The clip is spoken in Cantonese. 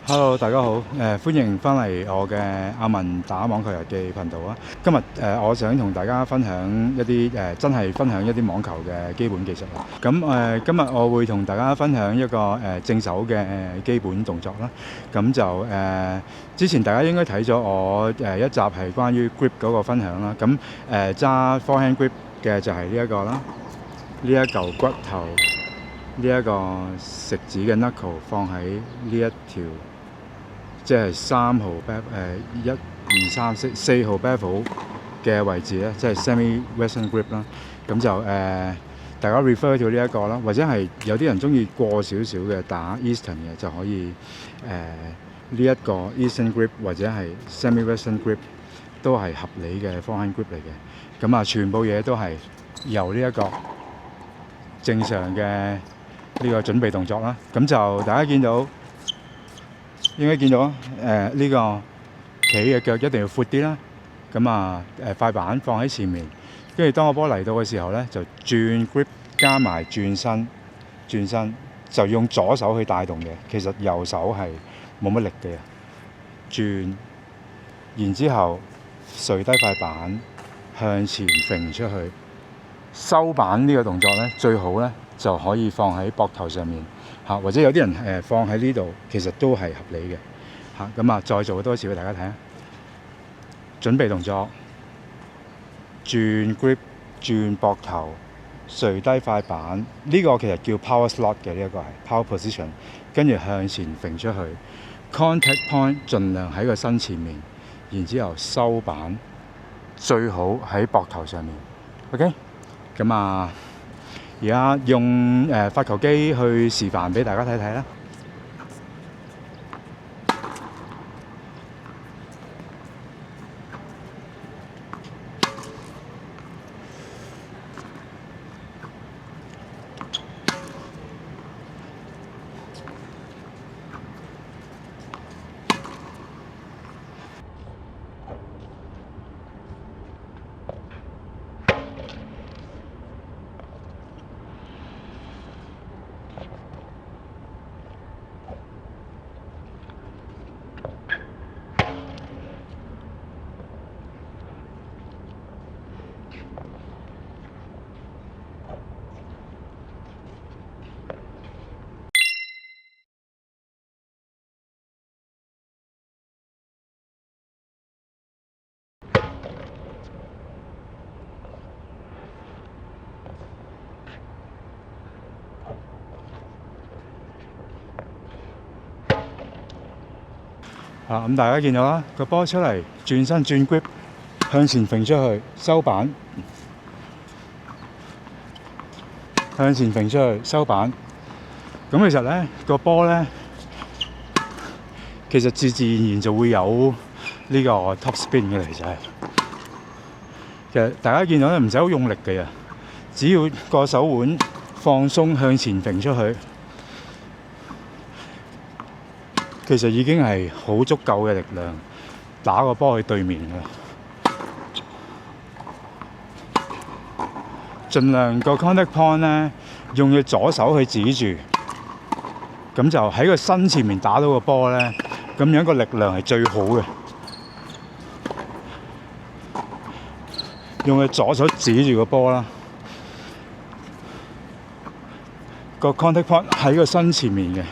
Hello，大家好，歡迎翻嚟我嘅阿文打網球日記頻道啊！今日我想同大家分享一啲真係分享一啲網球嘅基本技術啦。咁今日我會同大家分享一個正手嘅基本動作啦。咁就之前大家應該睇咗我一集係關於 grip 嗰個分享啦。咁揸 forehand grip 嘅就係呢一個啦，呢一嚿骨頭，呢一個食指嘅 knuckle 放喺呢一條。即係3號 1、2、3、4號 bevel 嘅位置咧，即係 semi-western grip 啦。咁就大家 refer 到呢一個啦，或者係有啲人中意過少少嘅打 eastern 嘅，就可以呢一個 eastern grip 或者係 semi-western grip 都係合理嘅 forehand grip 嚟嘅。咁全部嘢都係由呢一個正常嘅呢個準備動作啦。咁就大家應該見到呢個企嘅腳一定要闊啲啦。咁塊板放喺前面，跟住當個波嚟到嘅時候咧，就轉 grip 加埋轉身，就用左手去帶動嘅。其實右手係冇乜力嘅。轉，然之後垂低塊板向前揈出去。收板呢個動作咧，最好咧就可以放喺膊頭上面。或者有啲人放喺呢度，其實都係合理嘅。咁再做多一次俾大家睇啊！準備動作，轉 grip， 轉膊頭，垂低塊板。呢個其實叫 power slot 嘅，呢一個係 power position。跟住向前揈出去 ，contact point 盡量喺個身前面，然之後收板，最好喺膊頭上面。OK， 咁而家用發球機去示範俾大家睇睇啦。咁大家見到啦，個波出嚟轉身轉 grip， 向前揈出去收板，向前揈出去收板。咁其實咧個波咧，其實自然然就會有呢個 top spin 嘅。其實大家見到咧唔使好用力嘅，只要個手腕放鬆向前揈出去。其實已經係好足夠嘅力量打個波去對面㗎。盡量個 contact point 咧，用佢左手去指住，咁就喺個身前面打到個波咧，咁樣個力量係最好嘅。用佢左手指住個波啦，個 contact point 喺個身前面嘅。